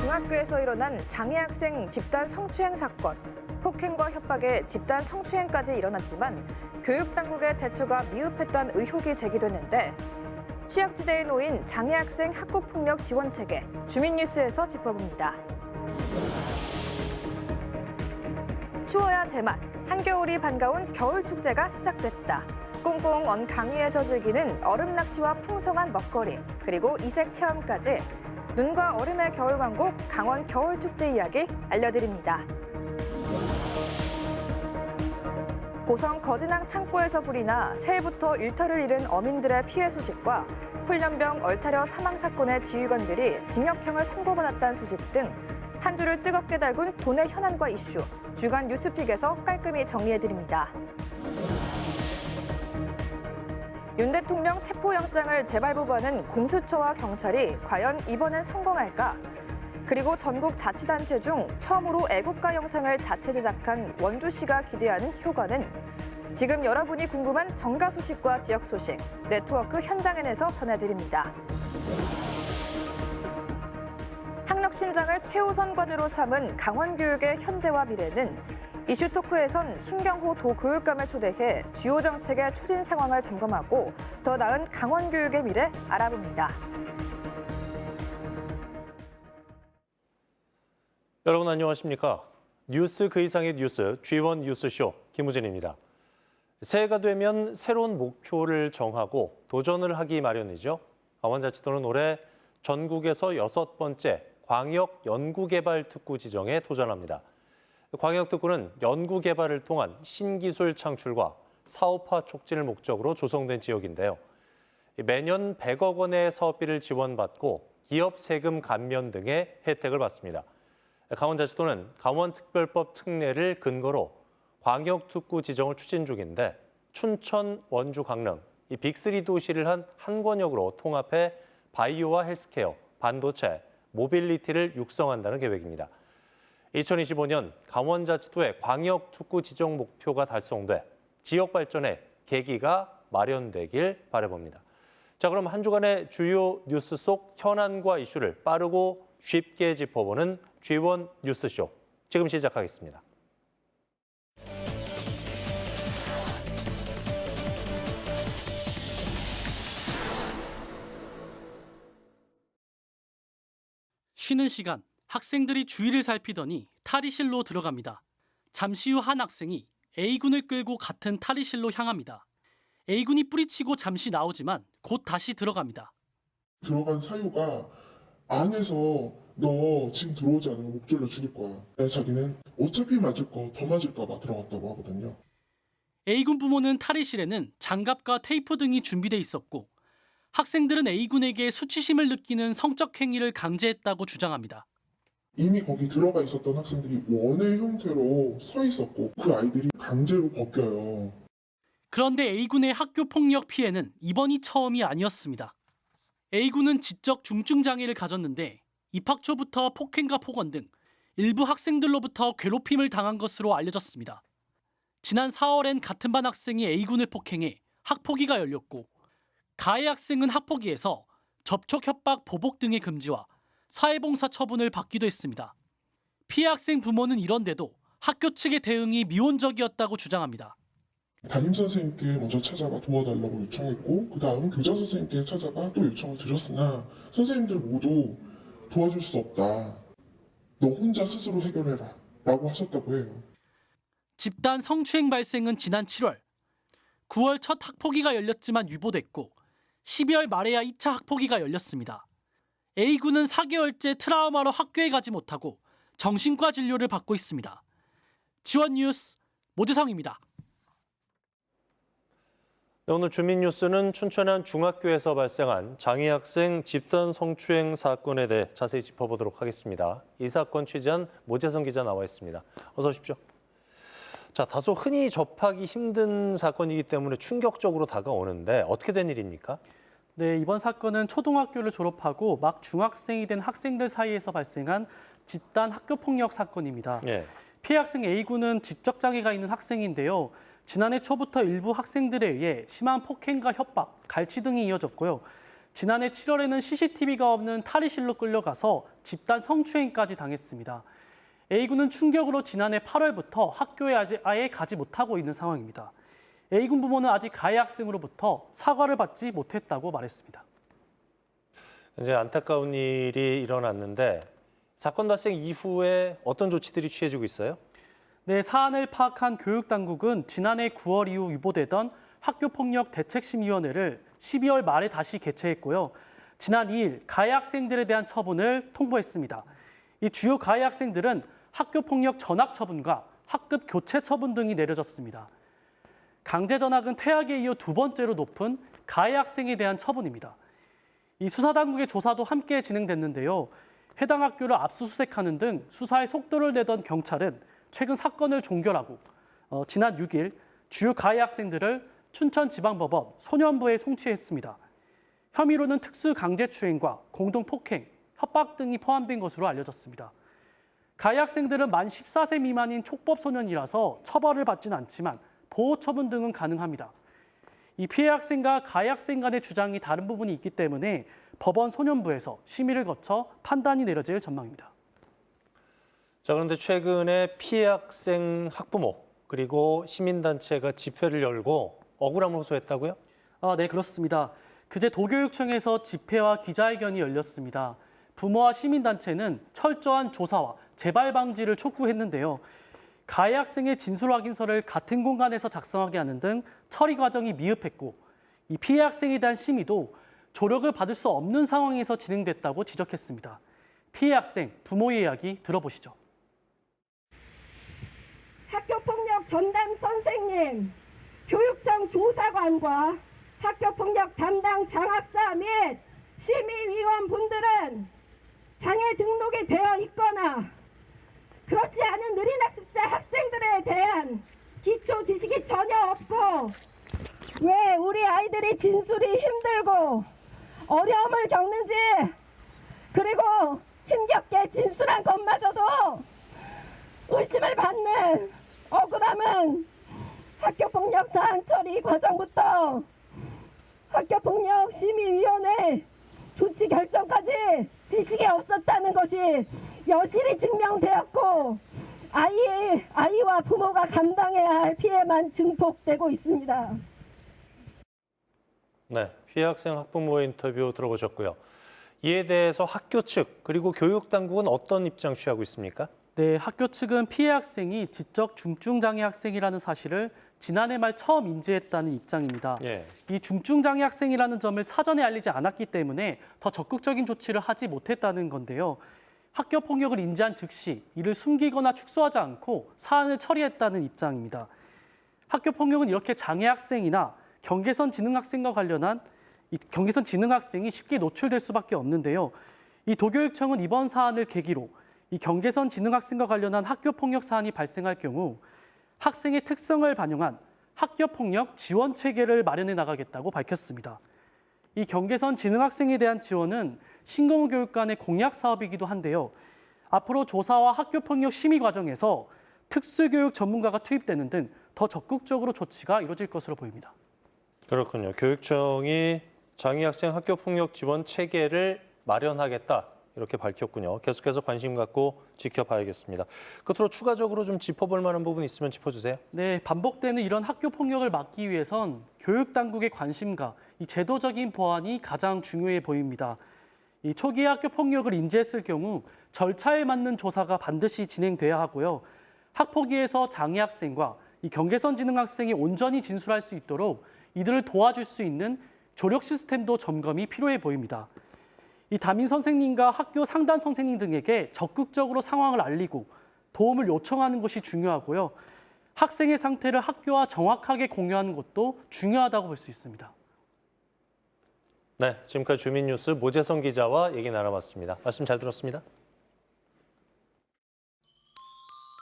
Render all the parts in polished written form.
중학교에서 일어난 장애 학생 집단 성추행 사건. 폭행과 협박에 집단 성추행까지 일어났지만 교육당국의 대처가 미흡했다는 의혹이 제기됐는데 취약지대에 놓인 장애 학생 학교폭력 지원 체계, 주민뉴스에서 짚어봅니다. 추워야 제맛, 한겨울이 반가운 겨울축제가 시작됐다. 꽁꽁 언 강위에서 즐기는 얼음 낚시와 풍성한 먹거리, 그리고 이색 체험까지 눈과 얼음의 겨울 왕국 강원 겨울축제 이야기 알려드립니다. 고성 거진항 창고에서 불이 나 새해부터 일터를 잃은 어민들의 피해 소식과 훈련병 얼타려 사망 사건의 지휘관들이 징역형을 선고받았다는 소식 등 한 주를 뜨겁게 달군 도내 현안과 이슈, 주간 뉴스픽에서 깔끔히 정리해드립니다. 윤 대통령 체포영장을 재발부하는 공수처와 경찰이 과연 이번엔 성공할까? 그리고 전국 자치단체 중 처음으로 애국가 영상을 자체 제작한 원주시가 기대하는 효과는? 지금 여러분이 궁금한 정가 소식과 지역 소식, 네트워크 현장엔에서 전해드립니다. 학력 신장을 최우선 과제로 삼은 강원교육의 현재와 미래는 이슈토크에선 신경호 도교육감을 초대해 주요 정책의 추진 상황을 점검하고 더 나은 강원교육의 미래 알아봅니다. 여러분 안녕하십니까? 뉴스 그 이상의 뉴스 G1 뉴스쇼 김우진입니다. 새해가 되면 새로운 목표를 정하고 도전을 하기 마련이죠. 강원자치도는 올해 전국에서 6번째 광역연구개발특구 지정에 도전합니다. 광역특구는 연구개발을 통한 신기술 창출과 사업화 촉진을 목적으로 조성된 지역인데요. 매년 100억 원의 사업비를 지원받고 기업 세금 감면 등의 혜택을 받습니다. 강원자치도는 강원특별법 특례를 근거로 광역특구 지정을 추진 중인데 춘천, 원주, 강릉 이 빅3 도시를 한 권역으로 통합해 바이오와 헬스케어, 반도체, 모빌리티를 육성한다는 계획입니다. 2025년 강원자치도의 광역특구 지정 목표가 달성돼 지역 발전의 계기가 마련되길 바라봅니다. 자, 그럼 한 주간의 주요 뉴스 속 현안과 이슈를 빠르고 쉽게 짚어보는 G1 뉴스쇼 지금 시작하겠습니다. 쉬는 시간, 학생들이 주위를 살피더니 탈의실로 들어갑니다. 잠시 후 한 학생이 A군을 끌고 같은 탈의실로 향합니다. A군이 뿌리치고 잠시 나오지만 곧 다시 들어갑니다. 들어간 사유가 안에서 너 지금 들어오지 않으면 목 졸라 죽일 거야. 자기는 어차피 맞을 거 더 맞을까 봐 들어갔다고 하거든요. A군 부모는 탈의실에는 장갑과 테이프 등이 준비돼 있었고 학생들은 A군에게 수치심을 느끼는 성적 행위를 강제했다고 주장합니다. 이미 거기 들어가 있었던 학생들이 원의 형태로 서 있었고 그 아이들이 강제로 벗겨요. 그런데 A군의 학교 폭력 피해는 이번이 처음이 아니었습니다. A군은 지적 중증 장애를 가졌는데 입학 초부터 폭행과 폭언 등 일부 학생들로부터 괴롭힘을 당한 것으로 알려졌습니다. 지난 4월엔 같은 반 학생이 A군을 폭행해 학폭위가 열렸고 가해 학생은 학폭위에서 접촉, 협박, 보복 등의 금지와 사회봉사 처분을 받기도 했습니다. 피해 학생 부모는 이런데도 학교 측의 대응이 미온적이었다고 주장합니다. 담임선생님께 먼저 찾아가 도와달라고 요청했고 그 다음 교장선생님께 찾아가 또 요청을 드렸으나 선생님들 모두 도와줄 수 없다. 너 혼자 스스로 해결해라 라고 하셨다고 해요. 집단 성추행 발생은 지난 7월, 9월 첫 학폭위가 열렸지만 유보됐고 12월 말에야 2차 학폭위가 열렸습니다. A군은 4개월째 트라우마로 학교에 가지 못하고 정신과 진료를 받고 있습니다. G1 뉴스 모지성입니다. 오늘 주민 뉴스는 춘천의 한 중학교에서 발생한 장애 학생 집단 성추행 사건에 대해 자세히 짚어보도록 하겠습니다. 이 사건 취재한 모재성 기자 나와 있습니다. 어서 오십시오. 자, 다소 흔히 접하기 힘든 사건이기 때문에 충격적으로 다가오는데 어떻게 된 일입니까? 네, 이번 사건은 초등학교를 졸업하고 막 중학생이 된 학생들 사이에서 발생한 집단 학교폭력 사건입니다. 예. 피해 학생 A군은 지적장애가 있는 학생인데요. 지난해 초부터 일부 학생들에 의해 심한 폭행과 협박, 갈취 등이 이어졌고요. 지난해 7월에는 CCTV가 없는 탈의실로 끌려가서 집단 성추행까지 당했습니다. A군은 충격으로 지난해 8월부터 학교에 아예 가지 못하고 있는 상황입니다. A군 부모는 아직 가해 학생으로부터 사과를 받지 못했다고 말했습니다. 이제 안타까운 일이 일어났는데 사건 발생 이후에 어떤 조치들이 취해지고 있어요? 네, 사안을 파악한 교육당국은 지난해 9월 이후 유보되던 학교폭력 대책심의위원회를 12월 말에 다시 개최했고요. 지난 2일 가해 학생들에 대한 처분을 통보했습니다. 이 주요 가해 학생들은 학교폭력 전학 처분과 학급 교체 처분 등이 내려졌습니다. 강제 전학은 퇴학에 이어 두 번째로 높은 가해 학생에 대한 처분입니다. 이 수사당국의 조사도 함께 진행됐는데요. 해당 학교를 압수수색하는 등 수사에 속도를 내던 경찰은 최근 사건을 종결하고 지난 6일 주요 가해 학생들을 춘천지방법원 소년부에 송치했습니다. 혐의로는 특수강제추행과 공동폭행, 협박 등이 포함된 것으로 알려졌습니다. 가해 학생들은 만 14세 미만인 촉법소년이라서 처벌을 받지는 않지만 보호처분 등은 가능합니다. 이 피해 학생과 가해 학생 간의 주장이 다른 부분이 있기 때문에 법원 소년부에서 심의를 거쳐 판단이 내려질 전망입니다. 자, 그런데 최근에 피해 학생 학부모 그리고 시민단체가 집회를 열고 억울함을 호소했다고요? 네, 그렇습니다. 그제 도교육청에서 집회와 기자회견이 열렸습니다. 부모와 시민단체는 철저한 조사와 재발 방지를 촉구했는데요. 가해 학생의 진술 확인서를 같은 공간에서 작성하게 하는 등 처리 과정이 미흡했고 이 피해 학생에 대한 심의도 조력을 받을 수 없는 상황에서 진행됐다고 지적했습니다. 피해 학생, 부모의 이야기 들어보시죠. 학교폭력 전담 선생님, 교육청 조사관과 학교폭력 담당 장학사 및 심의위원분들은 장애 등록이 되어 있거나 그렇지 않은 느린 학습자 학생들에 대한 기초 지식이 전혀 없고 왜 우리 아이들이 진술이 힘들고 어려움을 겪는지 그리고 힘겹게 진술한 것마저도 의심을 받는 억울함은 학교폭력 사안 처리 과정부터 학교폭력심의위원회 조치 결정까지 지식이 없었다는 것이 여실히 증명되었고 아이와 부모가 감당해야 할 피해만 증폭되고 있습니다. 네, 피해 학생 학부모의 인터뷰 들어보셨고요. 이에 대해서 학교 측 그리고 교육당국은 어떤 입장 취하고 있습니까? 네, 학교 측은 피해 학생이 지적 중증장애 학생이라는 사실을 지난해 말 처음 인지했다는 입장입니다. 예. 이 중증장애 학생이라는 점을 사전에 알리지 않았기 때문에 더 적극적인 조치를 하지 못했다는 건데요. 학교 폭력을 인지한 즉시 이를 숨기거나 축소하지 않고 사안을 처리했다는 입장입니다. 학교 폭력은 이렇게 장애 학생이나 경계선 지능 학생과 관련한 경계선 지능 학생이 쉽게 노출될 수밖에 없는데요. 이 도교육청은 이번 사안을 계기로 이 경계선 지능 학생과 관련한 학교 폭력 사안이 발생할 경우 학생의 특성을 반영한 학교 폭력 지원 체계를 마련해 나가겠다고 밝혔습니다. 이 경계선 지능 학생에 대한 지원은 신공호 교육관의 공약 사업이기도 한데요. 앞으로 조사와 학교 폭력 심의 과정에서 특수교육 전문가가 투입되는 등 더 적극적으로 조치가 이루어질 것으로 보입니다. 그렇군요. 교육청이 장애 학생 학교 폭력 지원 체계를 마련하겠다. 이렇게 밝혔군요. 계속해서 관심 갖고 지켜봐야겠습니다. 끝으로 추가적으로 좀 짚어볼 만한 부분 있으면 짚어주세요. 네, 반복되는 이런 학교 폭력을 막기 위해선 교육 당국의 관심과 이 제도적인 보완이 가장 중요해 보입니다. 이 초기에 학교 폭력을 인지했을 경우 절차에 맞는 조사가 반드시 진행돼야 하고요. 학폭위에서 장애 학생과 이 경계선 지능 학생이 온전히 진술할 수 있도록 이들을 도와줄 수 있는 조력 시스템도 점검이 필요해 보입니다. 이 담임 선생님과 학교 상담 선생님 등에게 적극적으로 상황을 알리고 도움을 요청하는 것이 중요하고요. 학생의 상태를 학교와 정확하게 공유하는 것도 중요하다고 볼 수 있습니다. 네, 지금까지 주민뉴스 모재성 기자와 얘기 나눠봤습니다. 말씀 잘 들었습니다.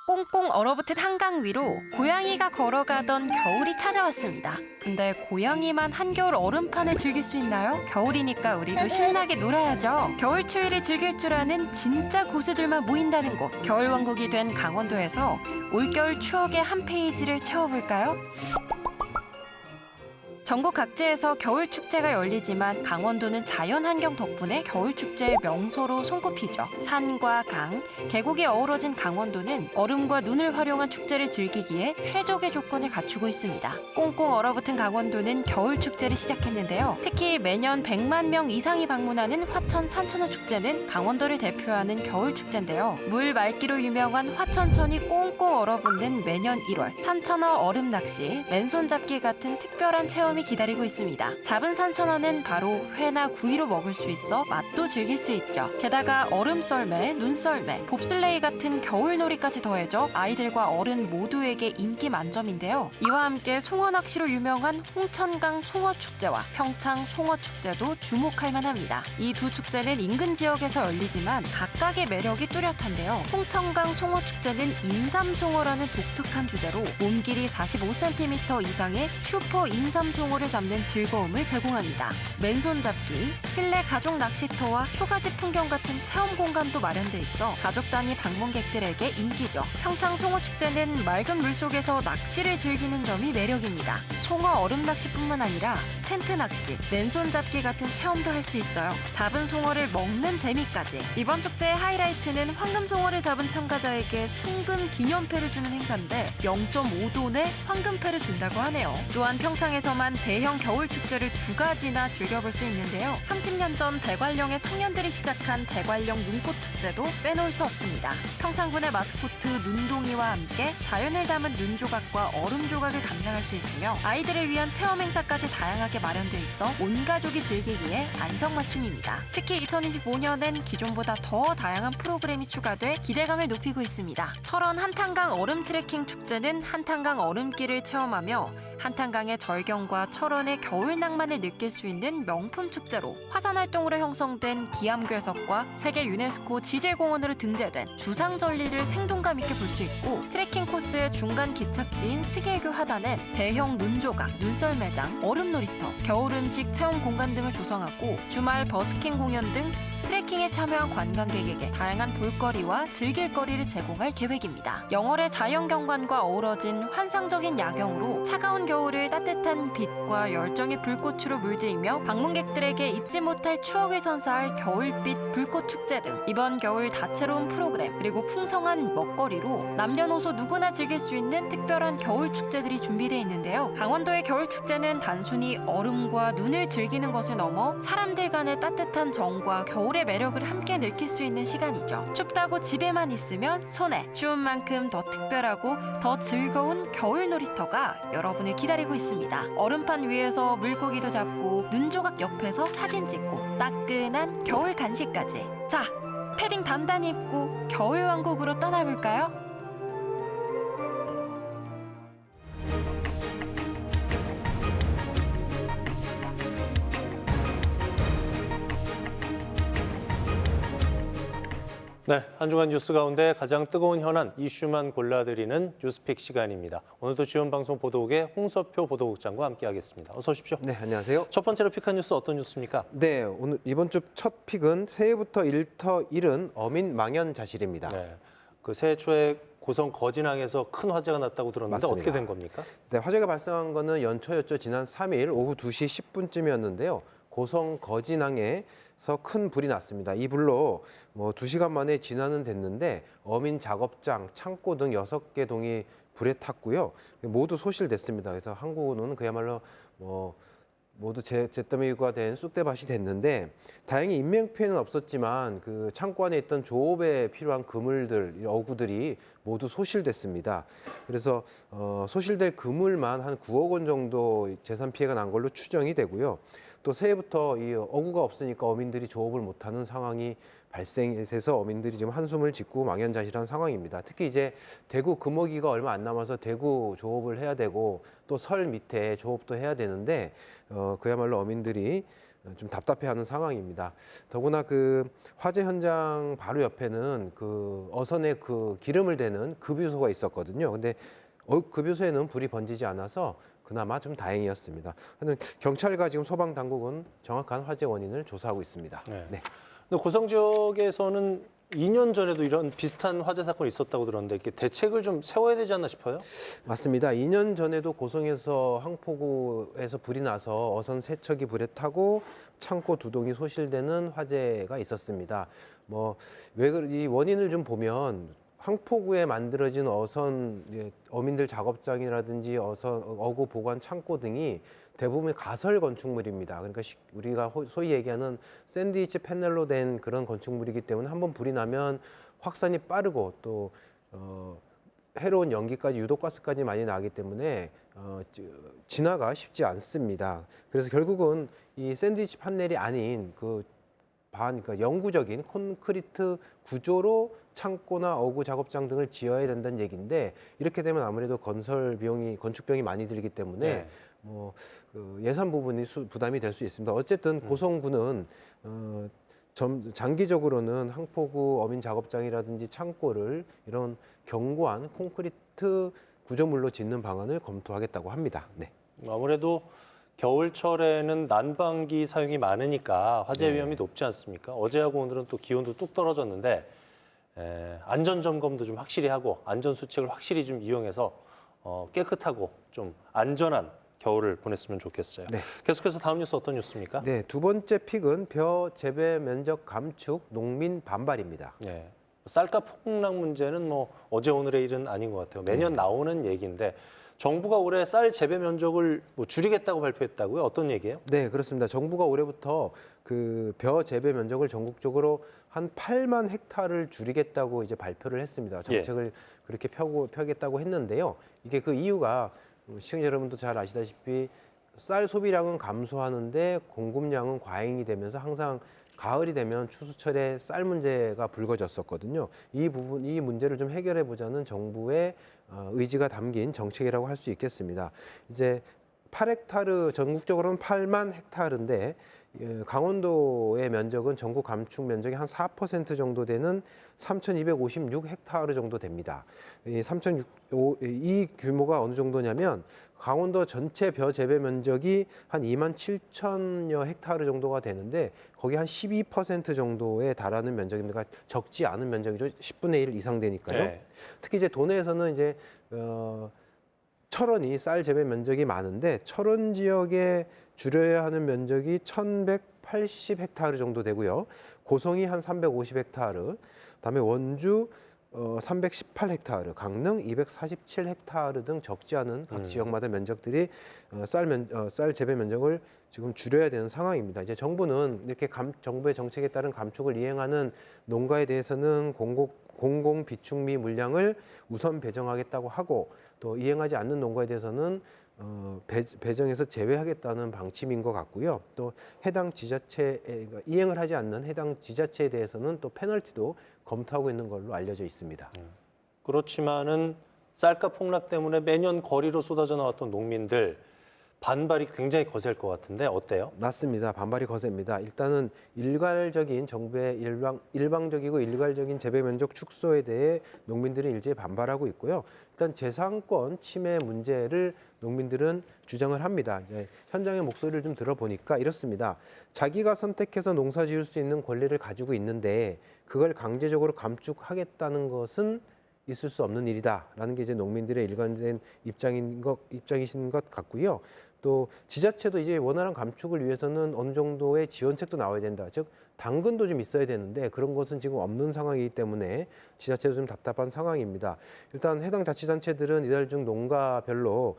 꽁꽁 얼어붙은 한강 위로 고양이가 걸어가던 겨울이 찾아왔습니다. 근데 고양이만 한겨울 얼음판을 즐길 수 있나요? 겨울이니까 우리도 신나게 놀아야죠. 겨울 추위를 즐길 줄 아는 진짜 고수들만 모인다는 곳. 겨울왕국이 된 강원도에서 올겨울 추억의 한 페이지를 채워볼까요? 전국 각지에서 겨울 축제가 열리지만 강원도는 자연 환경 덕분에 겨울 축제의 명소로 손꼽히죠. 산과 강, 계곡이 어우러진 강원도는 얼음과 눈을 활용한 축제를 즐기기에 최적의 조건을 갖추고 있습니다. 꽁꽁 얼어붙은 강원도는 겨울 축제를 시작했는데요. 특히 매년 100만 명 이상이 방문하는 화천 산천어 축제는 강원도를 대표하는 겨울 축제인데요. 물 맑기로 유명한 화천천이 꽁꽁 얼어붙는 매년 1월 산천어 얼음 낚시, 맨손 잡기 같은 특별한 체험이 기다리고 있습니다. 잡은 산천어는 바로 회나 구이로 먹을 수 있어 맛도 즐길 수 있죠. 게다가 얼음 썰매, 눈 썰매, 봅슬레이 같은 겨울놀이까지 더해져 아이들과 어른 모두에게 인기 만점인데요. 이와 함께 송어 낚시로 유명한 홍천강 송어축제와 평창 송어축제도 주목할 만합니다. 이 두 축제는 인근 지역에서 열리지만 각각의 매력이 뚜렷한데요. 홍천강 송어축제는 인삼송어라는 독특한 주제로 몸 길이 45cm 이상의 슈퍼 인삼송어를 잡는 즐거움을 제공합니다. 맨손 잡기, 실내 가족 낚시터와 초가집 풍경 같은 체험 공간도 마련돼 있어 가족 단위 방문객들에게 인기죠. 평창 송어축제는 맑은 물속에서 낚시를 즐기는 점이 매력입니다. 송어 얼음 낚시뿐만 아니라 텐트 낚시, 맨손 잡기 같은 체험도 할 수 있어요. 잡은 송어를 먹는 재미까지. 이번 축제의 하이라이트는 황금송어를 잡은 참가자에게 순금 기념패를 주는 행사인데 0.5돈의 황금패를 준다고 하네요. 또한 평창에서만 대형 겨울 축제를 2가지나 즐겨볼 수 있는데요. 30년 전 대관령의 청년들이 시작한 대관령 눈꽃 축제도 빼놓을 수 없습니다. 평창군의 마스코트 눈동이와 함께 자연을 담은 눈 조각과 얼음 조각을 감상할 수 있으며 아이들을 위한 체험 행사까지 다양하게 마련돼 있어 온 가족이 즐기기에 안성맞춤입니다. 특히 2025년엔 기존보다 더 다양한 프로그램이 추가돼 기대감을 높이고 있습니다. 철원 한탄강 얼음 트레킹 축제는 한탄강 얼음길을 체험하며 한탄강의 절경과 철원의 겨울 낭만을 느낄 수 있는 명품 축제로 화산 활동으로 형성된 기암괴석과 세계 유네스코 지질공원으로 등재된 주상절리를 생동감 있게 볼 수 있고 트레킹 코스의 중간 기착지인 스길교 하단엔 대형 눈조각, 눈썰매장, 얼음놀이터, 겨울 음식 체험 공간 등을 조성하고 주말 버스킹 공연 등 트레킹에 참여한 관광객에게 다양한 볼거리와 즐길거리를 제공할 계획입니다. 영월의 자연경관과 어우러진 환상적인 야경으로 차가운 겨울을 따뜻한 빛과 열정의 불꽃으로 물들이며 방문객들에게 잊지 못할 추억을 선사할 겨울빛 불꽃 축제 등 이번 겨울 다채로운 프로그램 그리고 풍성한 먹거리로 남녀노소 누구나 즐길 수 있는 특별한 겨울 축제들이 준비되어 있는데요. 강원도의 겨울 축제는 단순히 얼음과 눈을 즐기는 것을 넘어 사람들 간의 따뜻한 정과 겨울의 매력을 함께 느낄 수 있는 시간이죠. 춥다고 집에만 있으면 손해. 추운 만큼 더 특별하고 더 즐거운 겨울 놀이터가 여러분을 기다리고 있습니다. 얼음판 위에서 물고기도 잡고 눈조각 옆에서 사진 찍고 따끈한 겨울 간식까지. 자, 패딩 단단히 입고 겨울 왕국으로 떠나볼까요? 네, 한 주간 뉴스 가운데 가장 뜨거운 현안 이슈만 골라드리는 뉴스픽 시간입니다. 오늘도 지원방송 보도국의 홍서표 보도국장과 함께하겠습니다. 어서 오십시오. 네, 안녕하세요. 첫 번째로 픽한 뉴스 어떤 뉴스입니까? 네, 오늘 이번 주 첫 픽은 새해부터 일터 잃은 어민 망연자실입니다. 네, 그 새해 초에 고성 거진항에서 큰 화재가 났다고 들었는데 맞습니다. 어떻게 된 겁니까? 네, 화재가 발생한 거는 연초였죠. 지난 3일 오후 2시 10분쯤이었는데요. 고성 거진항에서 큰 불이 났습니다. 이 불로 2시간 만에 진화는 됐는데 어민 작업장, 창고 등 6개 동이 불에 탔고요. 모두 소실됐습니다. 그래서 항구는 그야말로 모두 잿더미가 된 쑥대밭이 됐는데 다행히 인명 피해는 없었지만 그 창고 안에 있던 조업에 필요한 그물들, 어구들이 모두 소실됐습니다. 그래서 소실될 그물만 한 9억 원 정도 재산 피해가 난 걸로 추정이 되고요. 또 새해부터 이 어구가 없으니까 어민들이 조업을 못하는 상황이 발생해서 어민들이 지금 한숨을 짓고 망연자실한 상황입니다. 특히 이제 대구 금어기가 얼마 안 남아서 대구 조업을 해야 되고 또 설 밑에 조업도 해야 되는데 그야말로 어민들이 좀 답답해하는 상황입니다. 더구나 그 화재 현장 바로 옆에는 그 어선에 그 기름을 대는 급유소가 있었거든요. 근데 급유소에는 불이 번지지 않아서 그나마 좀 다행이었습니다. 경찰과 지금 소방 당국은 정확한 화재 원인을 조사하고 있습니다. 네. 네. 근데 고성 지역에서는 2년 전에도 이런 비슷한 화재 사건이 있었다고 들었는데 이렇게 대책을 좀 세워야 되지 않나 싶어요? 맞습니다. 2년 전에도 고성에서 황포구에서 불이 나서 어선 3척이 불에 타고 창고 2동이 소실되는 화재가 있었습니다. 이 원인을 좀 보면 황포구에 만들어진 어선 어민들 작업장이라든지 어선 어구 보관 창고 등이 대부분 가설 건축물입니다. 그러니까 우리가 소위 얘기하는 샌드위치 패널로 된 그런 건축물이기 때문에 한번 불이 나면 확산이 빠르고 또 해로운 연기까지 유독가스까지 많이 나기 때문에 진화가 쉽지 않습니다. 그래서 결국은 이 샌드위치 판넬이 아닌 그러니까 영구적인 콘크리트 구조로 창고나 어구 작업장 등을 지어야 된다는 얘기인데 이렇게 되면 아무래도 건축 비용이 많이 들기 때문에 네. 예산 부분이 부담이 될 수 있습니다. 어쨌든 고성군은 장기적으로는 황포구 어민 작업장이라든지 창고를 이런 견고한 콘크리트 구조물로 짓는 방안을 검토하겠다고 합니다. 네. 아무래도 겨울철에는 난방기 사용이 많으니까 화재 위험이 높지 않습니까? 어제하고 오늘은 또 기온도 뚝 떨어졌는데 안전 점검도 좀 확실히 하고 안전 수칙을 확실히 좀 이용해서 깨끗하고 좀 안전한 겨울을 보냈으면 좋겠어요. 네. 계속해서 다음 뉴스 어떤 뉴스입니까? 네, 두 번째 픽은 벼 재배 면적 감축 농민 반발입니다. 네. 쌀값 폭락 문제는 어제 오늘의 일은 아닌 것 같아요. 매년 나오는 얘기인데 정부가 올해 쌀 재배 면적을 줄이겠다고 발표했다고요? 어떤 얘기예요? 네, 그렇습니다. 정부가 올해부터 그 벼 재배 면적을 전국적으로 한 8만 헥타를 줄이겠다고 이제 발표를 했습니다. 정책을 그렇게 펴겠다고 했는데요. 이게 그 이유가 시청자 여러분도 잘 아시다시피 쌀 소비량은 감소하는데 공급량은 과잉이 되면서 항상 가을이 되면 추수철에 쌀 문제가 불거졌었거든요. 이 문제를 좀 해결해 보자는 정부의 의지가 담긴 정책이라고 할 수 있겠습니다. 이제 8헥타르 전국적으로는 8만 헥타르인데 강원도의 면적은 전국 감축 면적의 한 4% 정도 되는 3,256 헥타르 정도 됩니다. 이 규모가 어느 정도냐면 강원도 전체 벼 재배 면적이 한 2만 7천여 헥타르 정도가 되는데 거기 한 12% 정도에 달하는 면적입니다. 그러니까 적지 않은 면적이죠. 10분의 1 이상 되니까요. 네. 특히 이제 도내에서는 이제 철원이 쌀 재배 면적이 많은데 철원 지역에 줄여야 하는 면적이 1,180 헥타르 정도 되고요. 고성이 한 350 헥타르, 그다음에 원주 318 헥타르, 강릉 247 헥타르 등 적지 않은 각 지역마다 면적들이 쌀 재배 면적을 지금 줄여야 되는 상황입니다. 이제 정부는 이렇게 정부의 정책에 따른 감축을 이행하는 농가에 대해서는 공공 비축미 물량을 우선 배정하겠다고 하고 또 이행하지 않는 농가에 대해서는 배정에서 제외하겠다는 방침인 것 같고요. 또 해당 지자체 이행을 하지 않는 해당 지자체에 대해서는 또 페널티도 검토하고 있는 걸로 알려져 있습니다. 그렇지만은 쌀값 폭락 때문에 매년 거리로 쏟아져 나왔던 농민들 반발이 굉장히 거셀 것 같은데 어때요? 맞습니다. 반발이 거셉니다. 일단은 일괄적인 정부의 일방적이고 일괄적인 재배 면적 축소에 대해 농민들은 일제히 반발하고 있고요. 일단 재산권 침해 문제를 농민들은 주장을 합니다. 이제 현장의 목소리를 좀 들어보니까 이렇습니다. 자기가 선택해서 농사 지을 수 있는 권리를 가지고 있는데 그걸 강제적으로 감축하겠다는 것은 있을 수 없는 일이다라는 게 이제 농민들의 일관된 입장이신 것 같고요. 또 지자체도 이제 원활한 감축을 위해서는 어느 정도의 지원책도 나와야 된다. 즉 당근도 좀 있어야 되는데 그런 것은 지금 없는 상황이기 때문에 지자체도 좀 답답한 상황입니다. 일단 해당 자치단체들은 이달 중 농가별로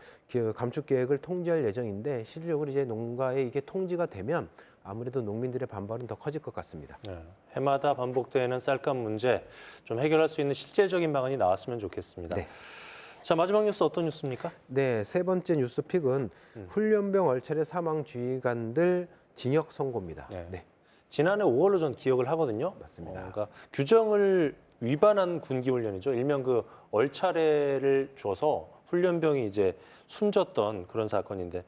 감축 계획을 통지할 예정인데 실질적으로 이제 농가에 이게 통지가 되면 아무래도 농민들의 반발은 더 커질 것 같습니다. 네, 해마다 반복되는 쌀값 문제 좀 해결할 수 있는 실제적인 방안이 나왔으면 좋겠습니다. 네. 자, 마지막 뉴스 어떤 뉴스입니까? 네, 세 번째 뉴스픽은 훈련병 얼차례 사망 지휘관들 징역 선고입니다. 네. 지난해 5월로 전 기억을 하거든요. 맞습니다. 그러니까 규정을 위반한 군기 훈련이죠. 일명 그 얼차례를 줘서 훈련병이 이제 숨졌던 그런 사건인데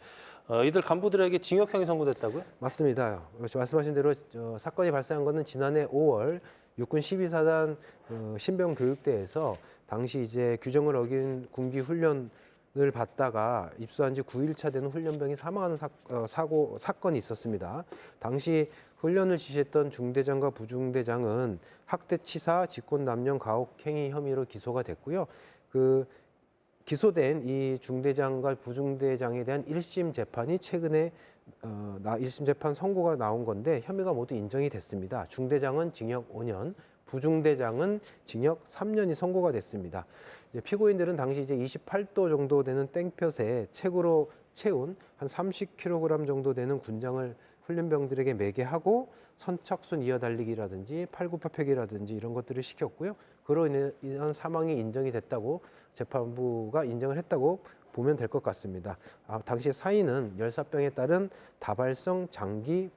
이들 간부들에게 징역형이 선고됐다고요? 맞습니다. 말씀하신 대로 사건이 발생한 것은 지난해 5월 육군 12사단 신병 교육대에서 당시 이제 규정을 어긴 군기 훈련 받다가 입소한 지 9일차 되는 훈련병이 사망하는 사건이 있었습니다. 당시 훈련을 지시했던 중대장과 부중대장은 학대치사, 직권남용 가혹행위 혐의로 기소가 됐고요. 기소된 이 중대장과 부중대장에 대한 1심 재판이 최근에 1심 재판 선고가 나온 건데 혐의가 모두 인정이 됐습니다. 중대장은 징역 5년, 부중대장은 징역 3년이 선고가 됐습니다. 피고인들은 당시 이제 28도 정도 되는 땡볕에 책으로 채운 한 30kg 정도 되는 군장을 훈련병들에게 매게 하고 선착순 이어달리기라든지 팔굽혀펴기라든지 이런 것들을 시켰고요. 그로 인한 사망이 인정이 됐다고 재판부가 인정을 했다고 보면 될 것 같습니다. 당시 사인은 열사병에 따른 다발성 장기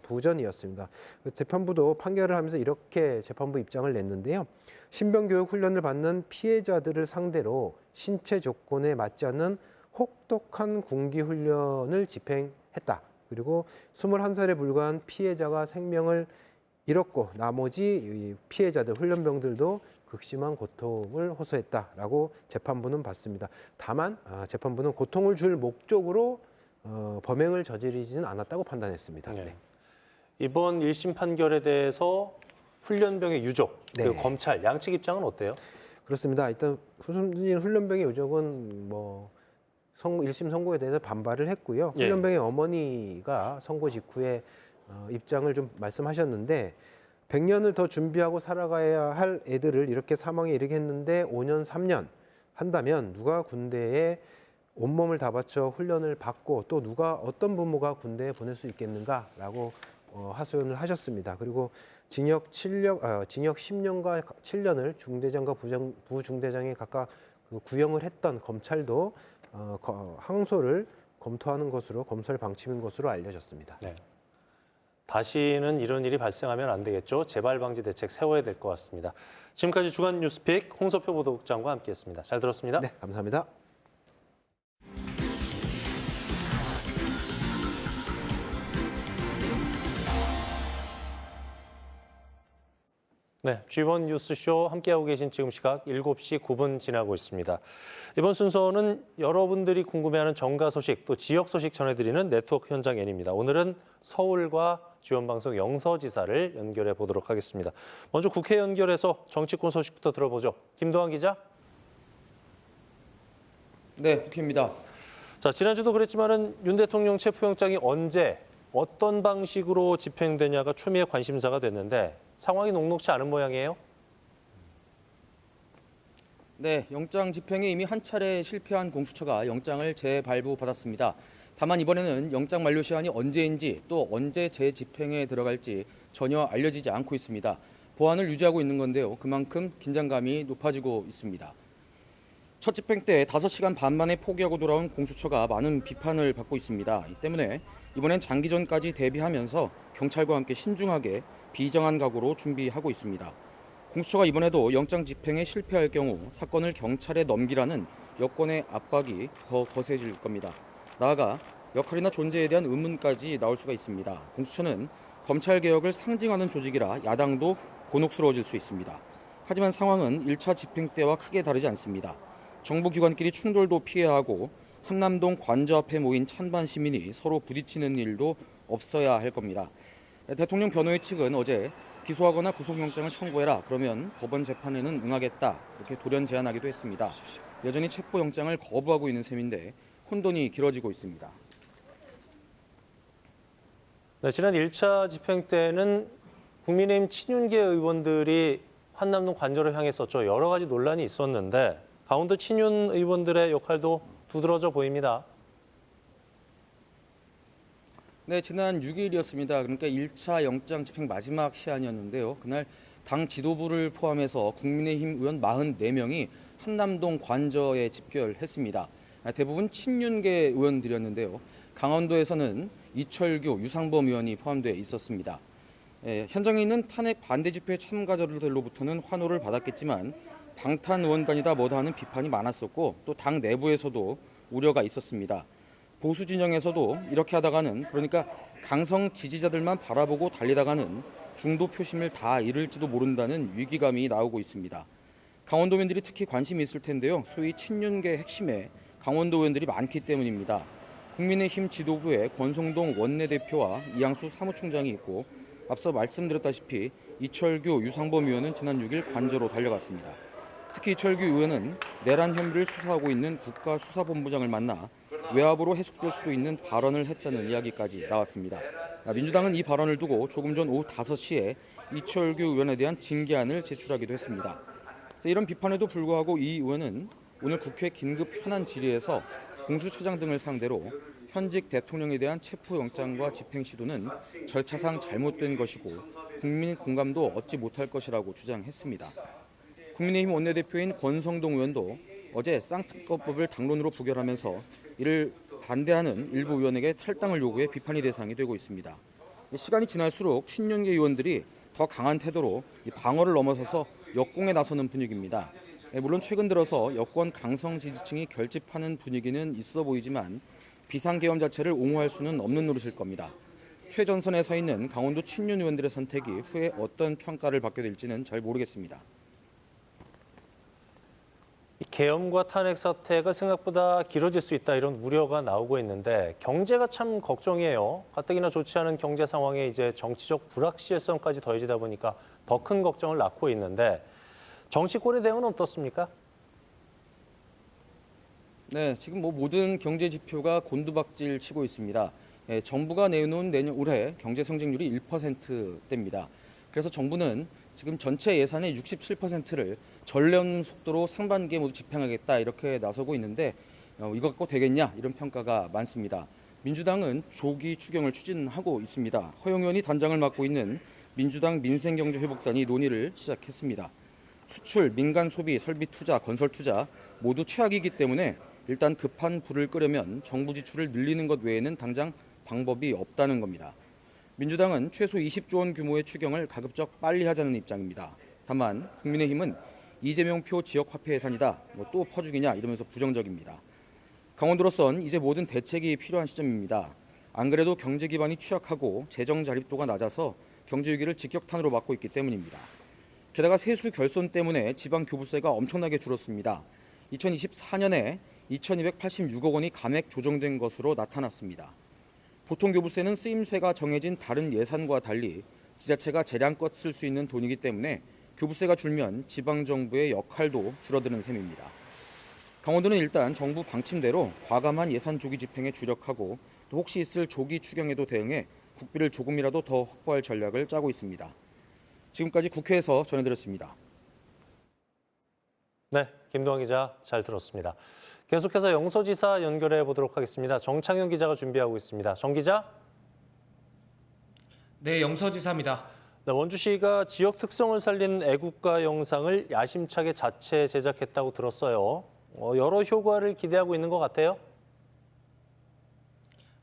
부전이었습니다. 재판부도 판결을 하면서 이렇게 재판부 입장을 냈는데요. 신병교육 훈련을 받는 피해자들을 상대로 신체 조건에 맞지 않는 혹독한 군기 훈련을 집행했다. 그리고 21살에 불과한 피해자가 생명을 잃었고 나머지 피해자들, 훈련병들도 극심한 고통을 호소했다라고 재판부는 봤습니다. 다만 재판부는 고통을 줄 목적으로 범행을 저지르지는 않았다고 판단했습니다. 네. 네. 이번 1심 판결에 대해서 훈련병의 유족, 네. 그리고 검찰 양측 입장은 어때요? 그렇습니다. 일단 숨진 훈련병의 유족은 1심 선고에 대해서 반발을 했고요. 예. 훈련병의 어머니가 선고 직후에 입장을 좀 말씀하셨는데 100년을 더 준비하고 살아가야 할 애들을 이렇게 사망에 이르게 했는데 5년, 3년 한다면 누가 군대에 온몸을 다 바쳐 훈련을 받고 또 어떤 부모가 군대에 보낼 수 있겠는가라고 하소연을 하셨습니다. 그리고 징역 10년과 7년을 중대장과 부중대장에 각각 구형을 했던 검찰도 항소를 검토하는 것으로 검찰 방침인 것으로 알려졌습니다. 네. 다시는 이런 일이 발생하면 안 되겠죠. 재발 방지 대책 세워야 될 것 같습니다. 지금까지 주간 뉴스픽 홍서표 보도국장과 함께했습니다. 잘 들었습니다. 네, 감사합니다. 네, G1 뉴스쇼 함께하고 계신 지금 시각 7시 9분 지나고 있습니다. 이번 순서는 여러분들이 궁금해하는 정가 소식, 또 지역 소식 전해드리는 네트워크 현장 N입니다. 오늘은 서울과 G1방송 영서지사를 연결해 보도록 하겠습니다. 먼저 국회 연결해서 정치권 소식부터 들어보죠. 김도환 기자. 네, 국회입니다. 자, 지난주도 그랬지만은 윤 대통령 체포영장이 언제 어떤 방식으로 집행되냐가 초미의 관심사가 됐는데 상황이 녹록지 않은 모양이에요? 네, 영장 집행에 이미 한 차례 실패한 공수처가 영장을 재발부받았습니다. 다만 이번에는 영장 만료 시한이 언제인지 또 언제 재집행에 들어갈지 전혀 알려지지 않고 있습니다. 보안을 유지하고 있는 건데요. 그만큼 긴장감이 높아지고 있습니다. 첫 집행 때 5시간 반 만에 포기하고 돌아온 공수처가 많은 비판을 받고 있습니다. 이 때문에 이번엔 장기전까지 대비하면서 경찰과 함께 신중하게 비정한 각오로 준비하고 있습니다. 공수처가 이번에도 영장 집행에 실패할 경우 사건을 경찰에 넘기라는 여권의 압박이 더 거세질 겁니다. 나아가 역할이나 존재에 대한 의문까지 나올 수가 있습니다. 공수처는 검찰개혁을 상징하는 조직이라 야당도 곤혹스러워질 수 있습니다. 하지만 상황은 1차 집행 때와 크게 다르지 않습니다. 정보기관끼리 충돌도 피해야 하고 한남동 관저 앞에 모인 찬반 시민이 서로 부딪히는 일도 없어야 할 겁니다. 대통령 변호인 측은 어제 기소하거나 구속영장을 청구해라. 그러면 법원 재판에는 응하겠다. 이렇게 돌연 제안하기도 했습니다. 여전히 체포영장을 거부하고 있는 셈인데 혼돈이 길어지고 있습니다. 네, 지난 1차 집행 때는 국민의힘 친윤계 의원들이 한남동 관저를 향했었죠. 여러 가지 논란이 있었는데 강원도 친윤 의원들의 역할도 두드러져 보입니다. 네, 지난 6일이었습니다. 그러니까 1차 영장 집행 마지막 시한이었는데요. 그날 당 지도부를 포함해서 국민의힘 의원 44명이 한남동 관저에 집결했습니다. 대부분 친윤계 의원들이었는데요. 강원도에서는 이철규, 유상범 의원이 포함되어 있었습니다. 현장에 있는 탄핵 반대 집회 참가자들로부터는 환호를 받았겠지만 방탄 의원단이다 뭐다 하는 비판이 많았었고 또 당 내부에서도 우려가 있었습니다. 보수 진영에서도 이렇게 하다가는 그러니까 강성 지지자들만 바라보고 달리다가는 중도 표심을 다 잃을지도 모른다는 위기감이 나오고 있습니다. 강원도민들이 특히 관심이 있을 텐데요. 소위 친윤계 핵심에 강원도 의원들이 많기 때문입니다. 국민의힘 지도부에 권성동 원내대표와 이양수 사무총장이 있고 앞서 말씀드렸다시피 이철규, 유상범 의원은 지난 6일 관저로 달려갔습니다. 특히 이철규 의원은 내란 혐의를 수사하고 있는 국가수사본부장을 만나 외압으로 해석될 수도 있는 발언을 했다는 이야기까지 나왔습니다. 민주당은 이 발언을 두고 조금 전 오후 5시에 이철규 의원에 대한 징계안을 제출하기도 했습니다. 이런 비판에도 불구하고 이 의원은 오늘 국회 긴급 현안 질의에서 공수처장 등을 상대로 현직 대통령에 대한 체포영장과 집행 시도는 절차상 잘못된 것이고 국민 공감도 얻지 못할 것이라고 주장했습니다. 국민의힘 원내대표인 권성동 의원도 어제 쌍특검법을 당론으로 부결하면서 이를 반대하는 일부 의원에게 탈당을 요구해 비판의 대상이 되고 있습니다. 시간이 지날수록 친윤계 의원들이 더 강한 태도로 방어를 넘어서서 역공에 나서는 분위기입니다. 물론 최근 들어서 여권 강성 지지층이 결집하는 분위기는 있어 보이지만 비상계엄 자체를 옹호할 수는 없는 노릇일 겁니다. 최전선에 서 있는 강원도 친윤 의원들의 선택이 후에 어떤 평가를 받게 될지는 잘 모르겠습니다. 계엄과 탄핵 사태가 생각보다 길어질 수 있다 이런 우려가 나오고 있는데 경제가 참 걱정이에요. 가뜩이나 좋지 않은 경제 상황에 이제 정치적 불확실성까지 더해지다 보니까 더 큰 걱정을 낳고 있는데 정치권의 대응은 어떻습니까? 네, 지금 모든 경제 지표가 곤두박질 치고 있습니다. 정부가 내놓은 내년 올해 경제 성장률이 1%대입니다. 그래서 정부는 지금 전체 예산의 67%를 전례 없는 속도로 상반기에 모두 집행하겠다 이렇게 나서고 있는데 이거 갖고 되겠냐 이런 평가가 많습니다. 민주당은 조기 추경을 추진하고 있습니다. 허영 의원이 단장을 맡고 있는 민주당 민생경제회복단이 논의를 시작했습니다. 수출, 민간 소비, 설비 투자, 건설 투자 모두 최악이기 때문에 일단 급한 불을 끄려면 정부 지출을 늘리는 것 외에는 당장 방법이 없다는 겁니다. 민주당은 최소 20조 원 규모의 추경을 가급적 빨리 하자는 입장입니다. 다만 국민의힘은 이재명표 지역화폐 예산이다, 또 퍼주기냐 이러면서 부정적입니다. 강원도로선 이제 모든 대책이 필요한 시점입니다. 안 그래도 경제 기반이 취약하고 재정 자립도가 낮아서 경제 위기를 직격탄으로 맞고 있기 때문입니다. 게다가 세수 결손 때문에 지방 교부세가 엄청나게 줄었습니다. 2024년에 2,286억 원이 감액 조정된 것으로 나타났습니다. 보통 교부세는 쓰임새가 정해진 다른 예산과 달리 지자체가 재량껏 쓸 수 있는 돈이기 때문에 교부세가 줄면 지방정부의 역할도 줄어드는 셈입니다. 강원도는 일단 정부 방침대로 과감한 예산 조기 집행에 주력하고 또 혹시 있을 조기 추경에도 대응해 국비를 조금이라도 더 확보할 전략을 짜고 있습니다. 지금까지 국회에서 전해드렸습니다. 네, 김동환 기자 잘 들었습니다. 계속해서 영서지사 연결해 보도록 하겠습니다. 정창윤 기자가 준비하고 있습니다. 정 기자. 네, 영서지사입니다. 네, 원주시가 지역 특성을 살린 애국가 영상을 야심차게 자체 제작했다고 들었어요. 여러 효과를 기대하고 있는 것 같아요.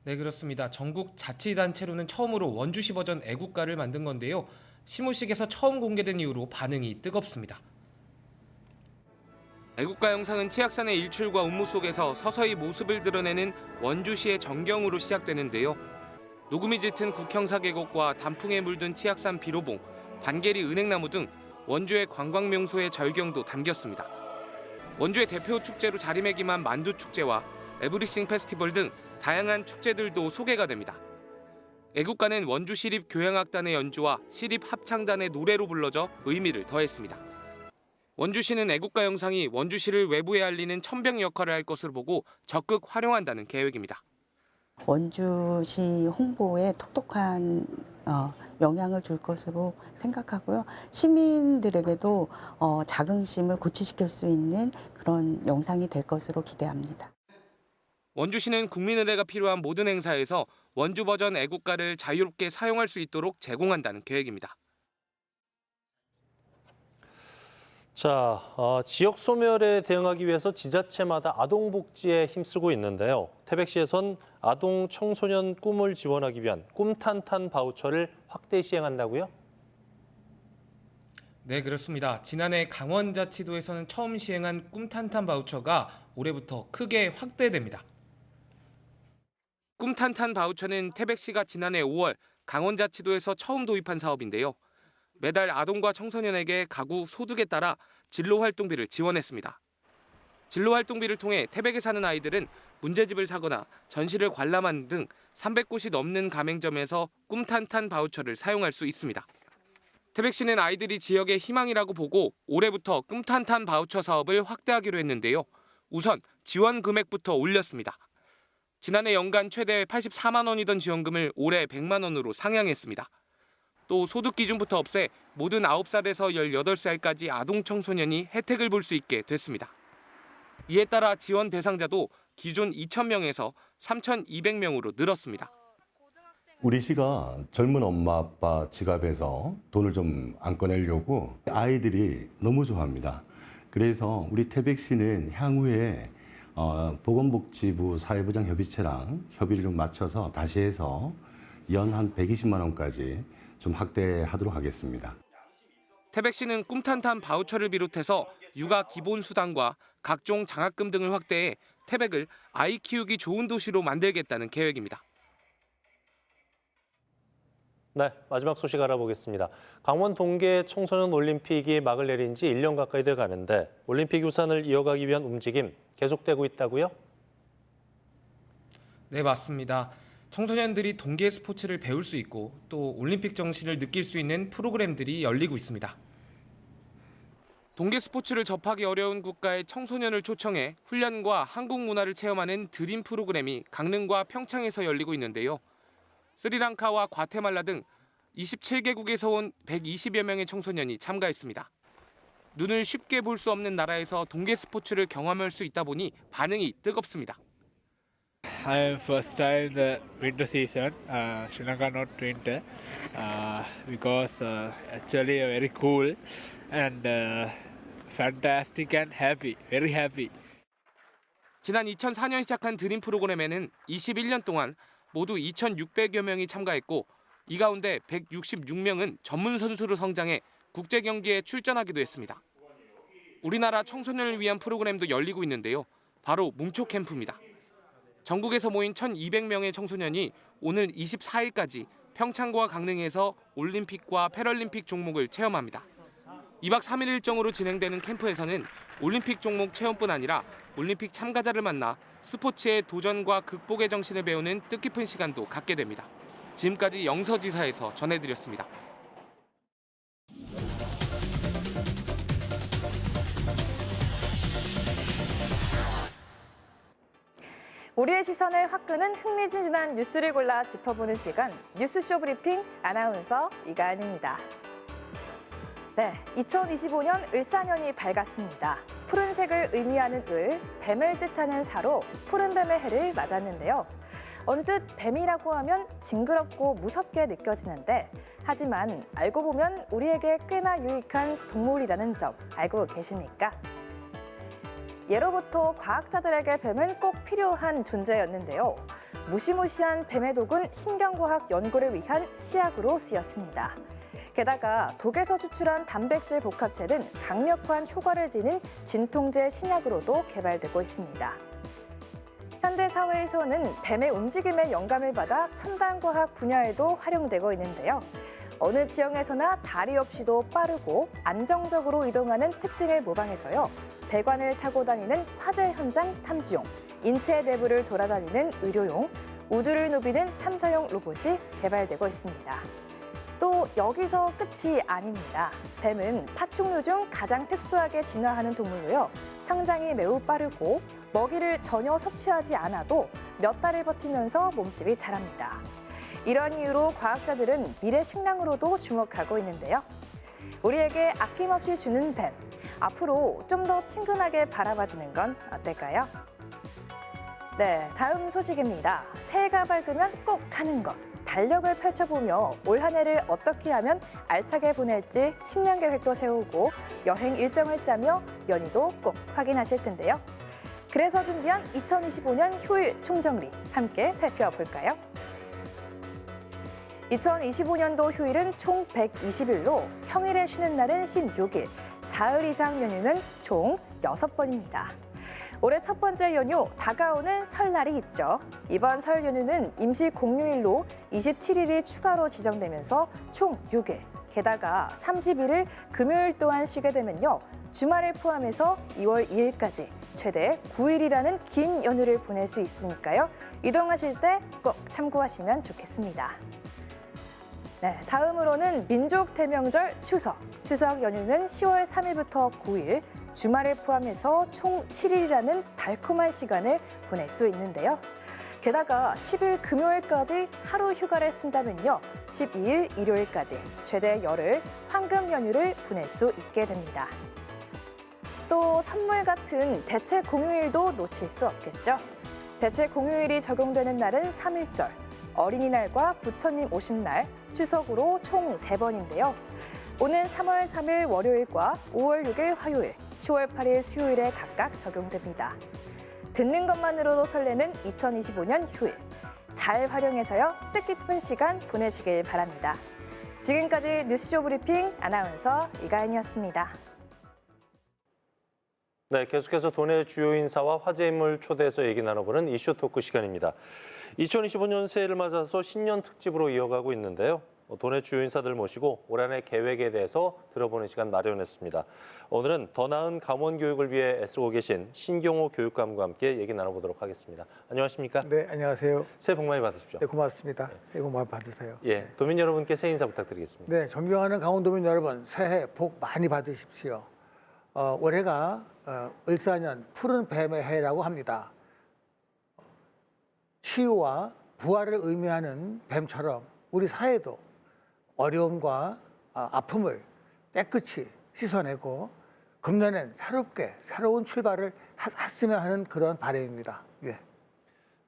네, 그렇습니다. 전국 자치단체로는 처음으로 원주시 버전 애국가를 만든 건데요. 시무식에서 처음 공개된 이후로 반응이 뜨겁습니다. 애국가 영상은 치악산의 일출과 운무 속에서 서서히 모습을 드러내는 원주시의 전경으로 시작되는데요. 녹음이 짙은 국형사 계곡과 단풍에 물든 치악산 비로봉, 반계리 은행나무 등 원주의 관광 명소의 절경도 담겼습니다. 원주의 대표 축제로 자리매김한 만두축제와 에브리싱 페스티벌 등 다양한 축제들도 소개가 됩니다. 애국가는 원주시립교향악단의 연주와 시립합창단의 노래로 불러져 의미를 더했습니다. 원주시는 애국가 영상이 원주시를 외부에 알리는 천병 역할을 할 것으로 보고 적극 활용한다는 계획입니다. 원주시 홍보에 톡톡한 영향을 줄 것으로 생각하고요. 시민들에게도 자긍심을 고취시킬 수 있는 그런 영상이 될 것으로 기대합니다. 원주시는 국민의례가 필요한 모든 행사에서 원주 버전 애국가를 자유롭게 사용할 수 있도록 제공한다는 계획입니다. 자, 지역 소멸에 대응하기 위해서 지자체마다 아동복지에 힘쓰고 있는데요. 태백시에선 아동 청소년 꿈을 지원하기 위한 꿈탄탄 바우처를 확대 시행한다고요? 네, 그렇습니다. 지난해 강원자치도에서는 처음 시행한 꿈탄탄 바우처가 올해부터 크게 확대됩니다. 꿈탄탄 바우처는 태백시가 지난해 5월 강원자치도에서 처음 도입한 사업인데요. 매달 아동과 청소년에게 가구 소득에 따라 진로 활동비를 지원했습니다. 진로활동비를 통해 태백에 사는 아이들은 문제집을 사거나 전시를 관람하는 등 300곳이 넘는 가맹점에서 꿈탄탄 바우처를 사용할 수 있습니다. 태백시는 아이들이 지역의 희망이라고 보고 올해부터 꿈탄탄 바우처 사업을 확대하기로 했는데요. 우선 지원 금액부터 올렸습니다. 지난해 연간 최대 84만 원이던 지원금을 올해 100만 원으로 상향했습니다. 또 소득 기준부터 없애 모든 9살에서 18살까지 아동 청소년이 혜택을 볼 수 있게 됐습니다. 이에 따라 지원 대상자도 기존 2,000명에서 3,200명으로 늘었습니다. 우리 시가 젊은 엄마 아빠 지갑에서 돈을 좀 안 꺼내려고 아이들이 너무 좋아합니다. 그래서 우리 태백시는 향후에 보건복지부 사회부장 협의체랑 협의를 좀 맞춰서 다시 해서 연 한 120만 원까지 좀 확대하도록 하겠습니다. 태백시는 꿈탄탄 바우처를 비롯해서 육아 기본수당과 각종 장학금 등을 확대해 태백을 아이 키우기 좋은 도시로 만들겠다는 계획입니다. 네, 마지막 소식 알아보겠습니다. 강원 동계 청소년 올림픽이 막을 내린 지 1년 가까이 돼 가는데 올림픽 유산을 이어가기 위한 움직임 계속되고 있다고요? 네, 맞습니다. 청소년들이 동계 스포츠를 배울 수 있고 또 올림픽 정신을 느낄 수 있는 프로그램들이 열리고 있습니다. 동계 스포츠를 접하기 어려운 국가의 청소년을 초청해 훈련과 한국 문화를 체험하는 드림 프로그램이 강릉과 평창에서 열리고 있는데요. 스리랑카와 과테말라 등 27개국에서 온 120여 명의 청소년이 참가했습니다. 눈을 쉽게 볼 수 없는 나라에서 동계 스포츠를 경험할 수 있다 보니 반응이 뜨겁습니다. I am first time the winter season, Sri Lanka not winter, because actually very cool and fantastic and happy, very happy. 지난 2004년 시작한 드림 프로그램에는 21년 동안 모두 2,600여 명이 참가했고 이 가운데 166명은 전문 선수로 성장해 국제 경기에 출전하기도 했습니다. 우리나라 청소년을 위한 프로그램도 열리고 있는데요. 바로 뭉초 캠프입니다. 전국에서 모인 1,200명의 청소년이 오늘 24일까지 평창과 강릉에서 올림픽과 패럴림픽 종목을 체험합니다. 2박 3일 일정으로 진행되는 캠프에서는 올림픽 종목 체험뿐 아니라 올림픽 참가자를 만나 스포츠의 도전과 극복의 정신을 배우는 뜻깊은 시간도 갖게 됩니다. 지금까지 영서지사에서 전해드렸습니다. 우리의 시선을 확 끄는 흥미진진한 뉴스를 골라 짚어보는 시간, 뉴스쇼 브리핑 아나운서 이가은입니다. 네, 2025년 을사년이 밝았습니다. 푸른색을 의미하는 을, 뱀을 뜻하는 사로 푸른 뱀의 해를 맞았는데요. 언뜻 뱀이라고 하면 징그럽고 무섭게 느껴지는데 하지만 알고 보면 우리에게 꽤나 유익한 동물이라는 점 알고 계십니까? 예로부터 과학자들에게 뱀은 꼭 필요한 존재였는데요. 무시무시한 뱀의 독은 신경과학 연구를 위한 시약으로 쓰였습니다. 게다가 독에서 추출한 단백질 복합체는 강력한 효과를 지닌 진통제 신약으로도 개발되고 있습니다. 현대 사회에서는 뱀의 움직임에 영감을 받아 첨단과학 분야에도 활용되고 있는데요. 어느 지형에서나 다리 없이도 빠르고 안정적으로 이동하는 특징을 모방해서요. 배관을 타고 다니는 화재 현장 탐지용, 인체 내부를 돌아다니는 의료용, 우주를 누비는 탐사용 로봇이 개발되고 있습니다. 또 여기서 끝이 아닙니다. 뱀은 파충류 중 가장 특수하게 진화하는 동물로요. 성장이 매우 빠르고 먹이를 전혀 섭취하지 않아도 몇 달을 버티면서 몸집이 자랍니다. 이런 이유로 과학자들은 미래 식량으로도 주목하고 있는데요. 우리에게 아낌없이 주는 뱀, 앞으로 좀 더 친근하게 바라봐주는 건 어떨까요? 네, 다음 소식입니다. 새해가 밝으면 꼭 하는 것. 달력을 펼쳐보며 올 한 해를 어떻게 하면 알차게 보낼지 신년 계획도 세우고 여행 일정을 짜며 연휴도 꼭 확인하실 텐데요. 그래서 준비한 2025년 휴일 총정리 함께 살펴볼까요? 2025년도 휴일은 총 120일로 평일에 쉬는 날은 16일, 사흘 이상 연휴는 총 6번입니다. 올해 첫 번째 연휴 다가오는 설날이 있죠. 이번 설 연휴는 임시 공휴일로 27일이 추가로 지정되면서 총 6일, 게다가 30일을 금요일 또한 쉬게 되면요. 주말을 포함해서 2월 2일까지 최대 9일이라는 긴 연휴를 보낼 수 있으니까요. 이동하실 때 꼭 참고하시면 좋겠습니다. 네, 다음으로는 민족 대명절 추석. 추석 연휴는 10월 3일부터 9일, 주말을 포함해서 총 7일이라는 달콤한 시간을 보낼 수 있는데요. 게다가 10일 금요일까지 하루 휴가를 쓴다면요. 12일 일요일까지 최대 열흘 황금 연휴를 보낼 수 있게 됩니다. 또 선물 같은 대체 공휴일도 놓칠 수 없겠죠. 대체 공휴일이 적용되는 날은 3일절, 어린이날과 부처님 오신 날, 추석으로 총 3번인데요. 오는 3월 3일 월요일과 5월 6일 화요일, 10월 8일 수요일에 각각 적용됩니다. 듣는 것만으로도 설레는 2025년 휴일. 잘 활용해서요, 뜻깊은 시간 보내시길 바랍니다. 지금까지 뉴스쇼 브리핑 아나운서 이가연이었습니다. 네, 계속해서 도내 주요 인사와 화제 인물 초대해서 얘기 나눠보는 이슈 토크 시간입니다. 2025년 새해를 맞아서 신년 특집으로 이어가고 있는데요. 도내 주요 인사들 모시고 올 한해 계획에 대해서 들어보는 시간 마련했습니다. 오늘은 더 나은 강원 교육을 위해 애쓰고 계신 신경호 교육감과 함께 얘기 나눠보도록 하겠습니다. 안녕하십니까? 네, 안녕하세요. 새해 복 많이 받으십시오. 네, 고맙습니다. 새해 복 많이 받으세요. 예, 도민 여러분께 새해 인사 부탁드리겠습니다. 네, 존경하는 강원도민 여러분, 새해 복 많이 받으십시오. 올해가 을사년 푸른 뱀의 해라고 합니다. 치유와 부활을 의미하는 뱀처럼 우리 사회도 어려움과 아픔을 깨끗이 씻어내고 금년엔 새롭게 새로운 출발을 했으면 하는 그런 바람입니다. 예.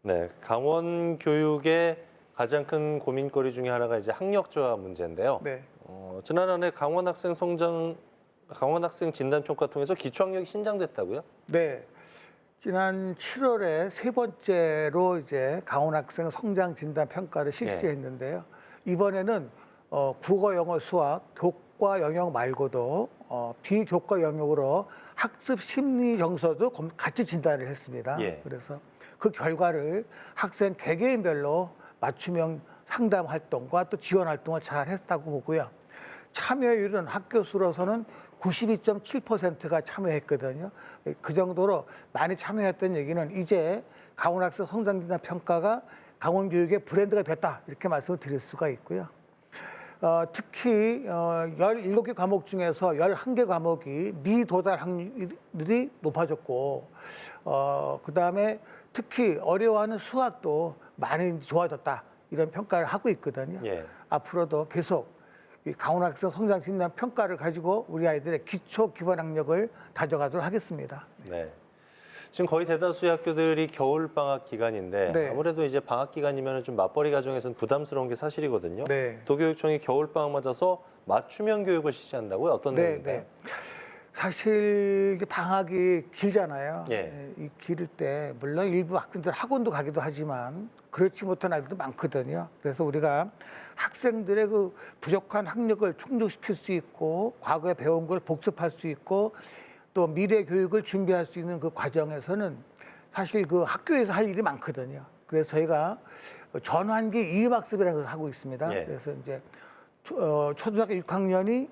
네, 강원 교육의 가장 큰 고민거리 중에 하나가 이제 학력조화 문제인데요. 네. 지난 한 해 강원 학생 진단평가 통해서 기초학력이 신장됐다고요? 네. 지난 7월에 세 번째로 이제 강원 학생 성장 진단 평가를 실시했는데요. 이번에는 국어, 영어, 수학, 교과 영역 말고도 비교과 영역으로 학습 심리 정서도 같이 진단을 했습니다. 예. 그래서 그 결과를 학생 개개인별로 맞춤형 상담 활동과 또 지원 활동을 잘 했다고 보고요. 참여율은 학교 수로서는 92.7%가 참여했거든요. 그 정도로 많이 참여했던 얘기는 이제 강원학생 성장진단 평가가 강원교육의 브랜드가 됐다, 이렇게 말씀을 드릴 수가 있고요. 특히 17개 과목 중에서 11개 과목이 미도달 확률이 높아졌고, 그다음에 특히 어려워하는 수학도 많이 좋아졌다, 이런 평가를 하고 있거든요. 예. 앞으로도 계속 이 강원학생 성장 진단 평가를 가지고 우리 아이들의 기초 기본 학력을 다져가도록 하겠습니다. 네. 지금 거의 대다수의 학교들이 겨울 방학 기간인데 네. 아무래도 이제 방학 기간이면 좀 맞벌이 가정에서는 부담스러운 게 사실이거든요. 네. 도교육청이 겨울 방학 맞아서 맞춤형 교육을 실시한다고요? 어떤 내용인가요? 네. 사실 방학이 길잖아요. 예. 이 기를 때 물론 일부 학생들 학원도 가기도 하지만 그렇지 못한 아이들도 많거든요. 그래서 우리가 학생들의 그 부족한 학력을 충족시킬 수 있고 과거에 배운 걸 복습할 수 있고 또 미래 교육을 준비할 수 있는 그 과정에서는 사실 그 학교에서 할 일이 많거든요. 그래서 저희가 전환기 이음학습이라는 것을 하고 있습니다. 예. 그래서 이제 초등학교 6학년이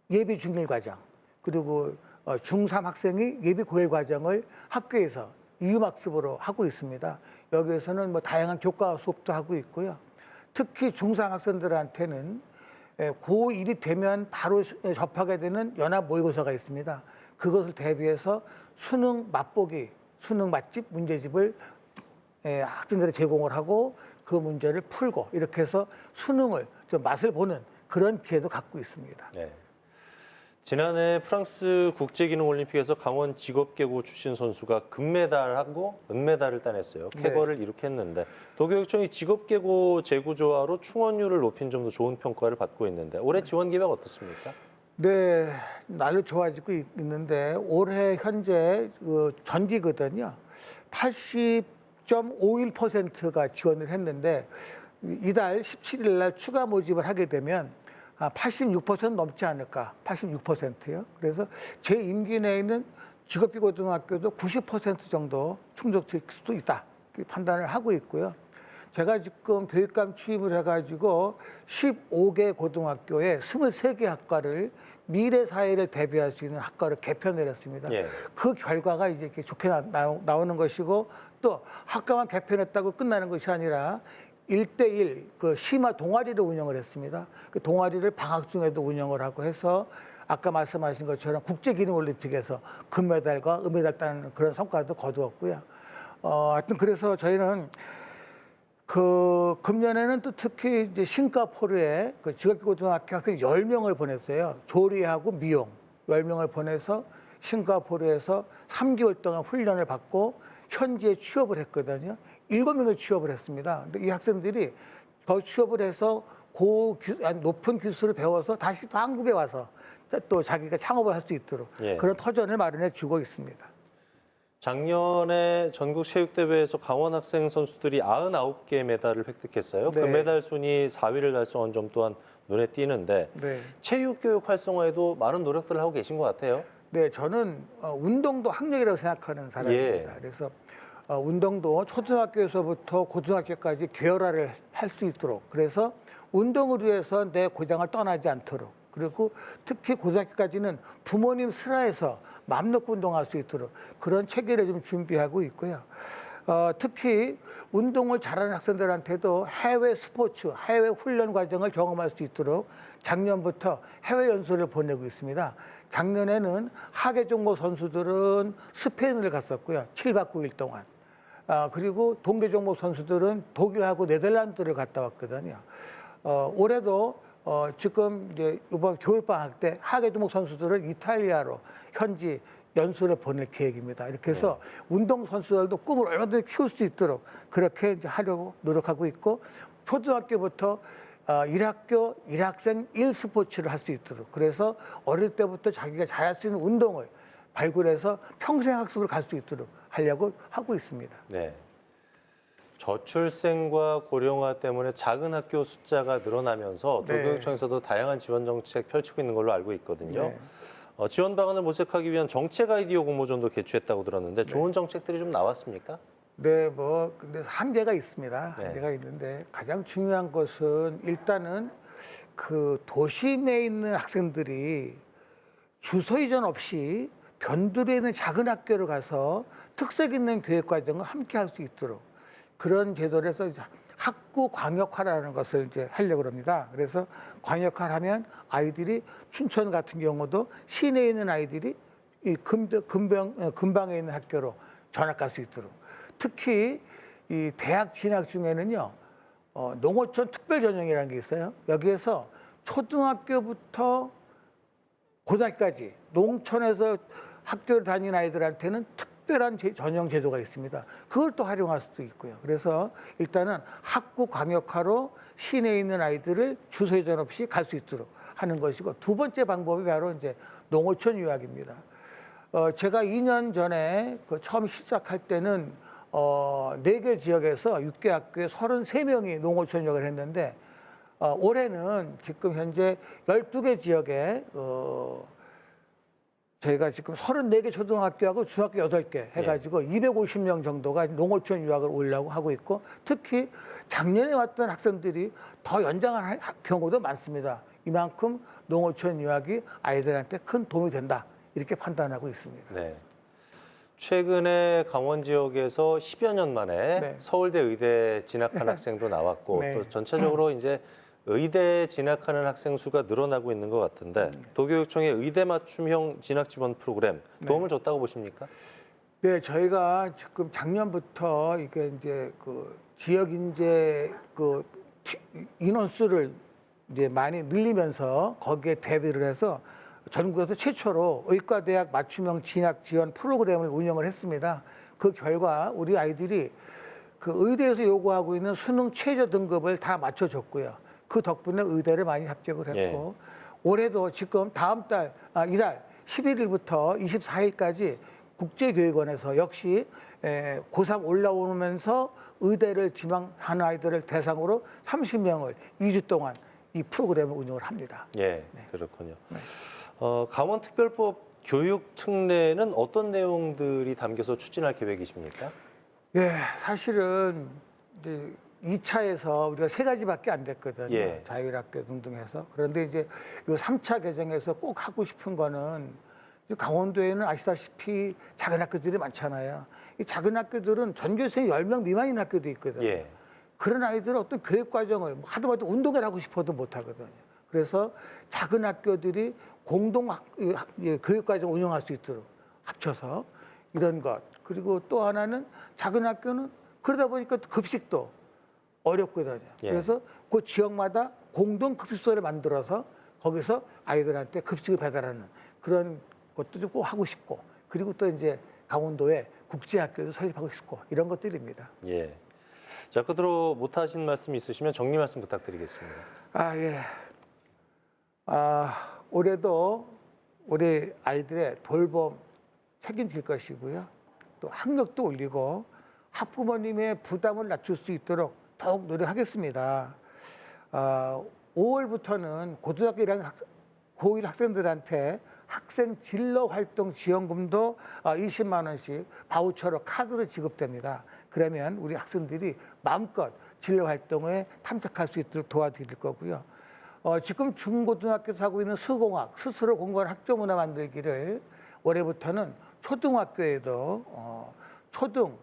예비 중1 과정, 그리고 중3 학생이 예비 고1 과정을 학교에서 이음학습으로 하고 있습니다. 여기에서는 뭐 다양한 교과 수업도 하고 있고요. 특히 중3 학생들한테는 고1이 되면 바로 접하게 되는 연합 모의고사가 있습니다. 그것을 대비해서 수능 맛보기, 수능 맛집 문제집을 학생들에 제공을 하고 그 문제를 풀고 이렇게 해서 수능을 좀 맛을 보는 그런 기회도 갖고 있습니다. 네. 지난해 프랑스 국제기능올림픽에서 강원 직업계고 출신 선수가 금메달하고 은메달을 따냈어요. 쾌거를 이룩했는데 도교육청이 직업계고 재구조화로 충원율을 높인 점도 좋은 평가를 받고 있는데 올해 지원 계획 어떻습니까? 네, 날로 좋아지고 있는데 올해 현재 전기거든요. 80.51%가 지원을 했는데 이달 17일 날 추가 모집을 하게 되면 86% 넘지 않을까, 86%요. 그래서 제 임기 내에는 직업기고등학교도 90% 정도 충족될 수도 있다 판단을 하고 있고요. 제가 지금 교육감 취임을 해가지고 15개 고등학교에 23개 학과를 미래 사회를 대비할 수 있는 학과를 개편을 했습니다. 예. 그 결과가 이제 이렇게 좋게 나오는 것이고 또 학과만 개편했다고 끝나는 것이 아니라 1대1 그 심화 동아리를 운영을 했습니다. 그 동아리를 방학 중에도 운영을 하고 해서 아까 말씀하신 것처럼 국제기능올림픽에서 금메달과 은메달 따는 그런 성과도 거두었고요. 하여튼 그래서 저희는 그 금년에는 또 특히 이제 싱가포르에 그 직업고등학교 학생 10명을 보냈어요. 조리하고 미용 10명을 보내서 싱가포르에서 3개월 동안 훈련을 받고 현지에 취업을 했거든요. 7명을 취업을 했습니다. 근데 이 학생들이 더 취업을 해서 높은 기술을 배워서 다시 또 한국에 와서 또 자기가 창업을 할 수 있도록 예. 그런 터전을 마련해 주고 있습니다. 작년에 전국체육대회에서 강원 학생 선수들이 99개의 메달을 획득했어요. 네. 금메달 순위 4위를 달성한 점 또한 눈에 띄는데 네. 체육교육 활성화에도 많은 노력들을 하고 계신 것 같아요. 네, 저는 운동도 학력이라고 생각하는 사람입니다. 예. 그래서 운동도 초등학교에서부터 고등학교까지 계열화를 할 수 있도록 그래서 운동을 위해서 내 고장을 떠나지 않도록 그리고 특히 고등학교까지는 부모님 슬하에서 마음 놓고 운동할 수 있도록 그런 체계를 좀 준비하고 있고요. 특히 운동을 잘하는 학생들한테도 해외 스포츠, 해외 훈련 과정을 경험할 수 있도록 작년부터 해외 연수를 보내고 있습니다. 작년에는 하계 종목 선수들은 스페인을 갔었고요. 7박 9일 동안. 그리고 동계 종목 선수들은 독일하고 네덜란드를 갔다 왔거든요. 올해도 지금 이제 이번 겨울방학 때 하계 종목 선수들을 이탈리아로 현지 연수를 보낼 계획입니다. 이렇게 해서 운동 선수들도 꿈을 얼마든지 키울 수 있도록 그렇게 이제 하려고 노력하고 있고 초등학교부터 1학교 1학생 1스포츠를 할 수 있도록 그래서 어릴 때부터 자기가 잘할 수 있는 운동을 발굴해서 평생 학습을 갈 수 있도록 하려고 하고 있습니다. 네. 저출생과 고령화 때문에 작은 학교 숫자가 늘어나면서 네. 도교육청에서도 다양한 지원 정책 펼치고 있는 걸로 알고 있거든요. 네. 지원 방안을 모색하기 위한 정책 아이디어 공모전도 개최했다고 들었는데 좋은 정책들이 좀 나왔습니까? 네, 근데 한계가 있습니다. 네. 한계가 있는데 가장 중요한 것은 일단은 그 도심에 있는 학생들이 주소 이전 없이 변두리에 있는 작은 학교를 가서 특색 있는 교육 과정을 함께 할 수 있도록 그런 제도를 해서 학구 광역화라는 것을 이제 하려고 합니다. 그래서 광역화하면 아이들이 춘천 같은 경우도 시내에 있는 아이들이 이 근방에 있는 학교로 전학 갈 수 있도록 특히 이 대학 진학 중에는요 농어촌 특별 전형이라는 게 있어요. 여기에서 초등학교부터 고등학교까지 농촌에서 학교를 다니는 아이들한테는 특별한 전형 제도가 있습니다. 그걸 또 활용할 수도 있고요. 그래서 일단은 학구 광역화로 시내에 있는 아이들을 주소 이전 없이 갈 수 있도록 하는 것이고 두 번째 방법이 바로 이제 농어촌 유학입니다. 제가 2년 전에 처음 시작할 때는 4개 지역에서 6개 학교에 33명이 농어촌 유학을 했는데 올해는 지금 현재 12개 지역에 저희가 지금 34개 초등학교하고 중학교 8개 해가지고 250명 정도가 농어촌 유학을 오려고 하고 있고 특히 작년에 왔던 학생들이 더 연장한 경우도 많습니다. 이만큼 농어촌 유학이 아이들한테 큰 도움이 된다 이렇게 판단하고 있습니다. 네. 최근에 강원 지역에서 10여 년 만에 네. 서울대 의대 진학한 학생도 나왔고 네. 또 전체적으로 이제 의대에 진학하는 학생 수가 늘어나고 있는 것 같은데 도교육청의 의대 맞춤형 진학 지원 프로그램 도움을 줬다고 보십니까? 네, 저희가 지금 작년부터 이게 이제 그 지역 인재 그 인원수를 이제 많이 늘리면서 거기에 대비를 해서 전국에서 최초로 의과대학 맞춤형 진학 지원 프로그램을 운영을 했습니다. 그 결과 우리 아이들이 그 의대에서 요구하고 있는 수능 최저 등급을 다 맞춰줬고요. 그 덕분에 의대를 많이 합격을 했고 올해도 지금 다음 달 이달 11일부터 24일까지 국제교육원에서 역시 고3 올라오면서 의대를 지망하는 아이들을 대상으로 30명을 2주 동안 이 프로그램을 운영을 합니다. 예, 그렇군요. 강원특별법 교육 특례는 어떤 내용들이 담겨서 추진할 계획이십니까? 예, 사실은 이제 2차에서 우리가 3가지밖에 안 됐거든요. 예. 자율학교 등등 해서. 그런데 이제 요 3차 개정에서 꼭 하고 싶은 거는 강원도에는 아시다시피 작은 학교들이 많잖아요. 이 작은 학교들은 전교생 10명 미만인 학교도 있거든요. 예. 그런 아이들은 어떤 교육 과정을 하다못해 운동을 하고 싶어도 못 하거든요. 그래서 작은 학교들이 공동 교육 과정 운영할 수 있도록 합쳐서 이런 것. 그리고 또 하나는 작은 학교는 그러다 보니까 또 급식도 어렵거든요. 예. 그래서 그 지역마다 공동 급식소를 만들어서 거기서 아이들한테 급식을 배달하는 그런 것도 좀 꼭 하고 싶고, 그리고 또 이제 강원도에 국제학교도 설립하고 싶고 이런 것들입니다. 예. 자, 끝으로 못하신 말씀 있으시면 정리 말씀 부탁드리겠습니다. 예. 올해도 우리 아이들의 돌봄 책임질 것이고요. 또 학력도 올리고 학부모님의 부담을 낮출 수 있도록 더욱 노력하겠습니다. 5월부터는 고등학교 1학년 고1 학생들한테 학생 진로 활동 지원금도 20만 원씩 바우처로 카드로 지급됩니다. 그러면 우리 학생들이 마음껏 진로 활동에 탐색할 수 있도록 도와드릴 거고요. 지금 중고등학교에서 하고 있는 수공학, 스스로 공부하는 학교 문화 만들기를 올해부터는 초등학교에도 초등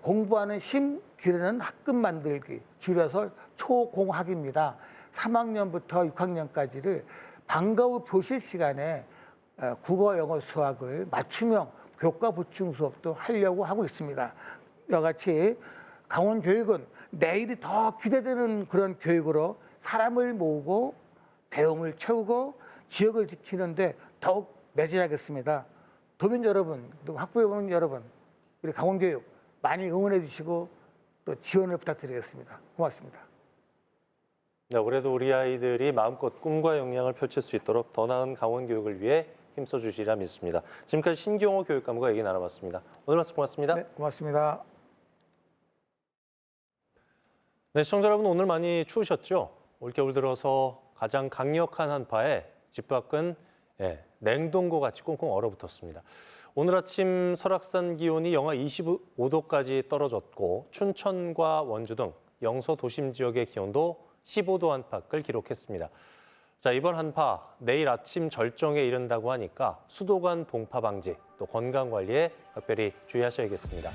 공부하는 힘 기르는 학급 만들기, 줄여서 초공학입니다. 3학년부터 6학년까지를 방과 후 교실 시간에 국어, 영어, 수학을 맞춤형 교과 보충 수업도 하려고 하고 있습니다. 이와 같이 강원교육은 내일이 더 기대되는 그런 교육으로 사람을 모으고 배움을 채우고 지역을 지키는데 더욱 매진하겠습니다. 도민 여러분, 그리고 학부모 여러분, 우리 강원교육 많이 응원해 주시고 또 지원을 부탁드리겠습니다. 고맙습니다. 네, 올해도 우리 아이들이 마음껏 꿈과 역량을 펼칠 수 있도록 더 나은 강원교육을 위해 힘써 주시리라 믿습니다. 지금까지 신경호 교육감과 얘기 나눠봤습니다. 오늘 말씀 고맙습니다. 네, 고맙습니다. 네, 시청자 여러분, 오늘 많이 추우셨죠? 올겨울 들어서 가장 강력한 한파에 집 밖은 냉동고 같이 꽁꽁 얼어붙었습니다. 오늘 아침 설악산 기온이 영하 25도까지 떨어졌고 춘천과 원주 등 영서 도심 지역의 기온도 15도 안팎을 기록했습니다. 자, 이번 한파 내일 아침 절정에 이른다고 하니까 수도관 동파 방지, 또 건강 관리에 각별히 주의하셔야겠습니다.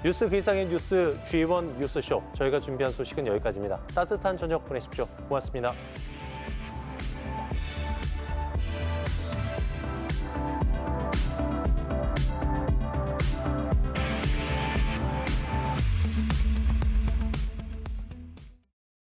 뉴스 그 이상의 뉴스 G1 뉴스쇼, 저희가 준비한 소식은 여기까지입니다. 따뜻한 저녁 보내십시오. 고맙습니다.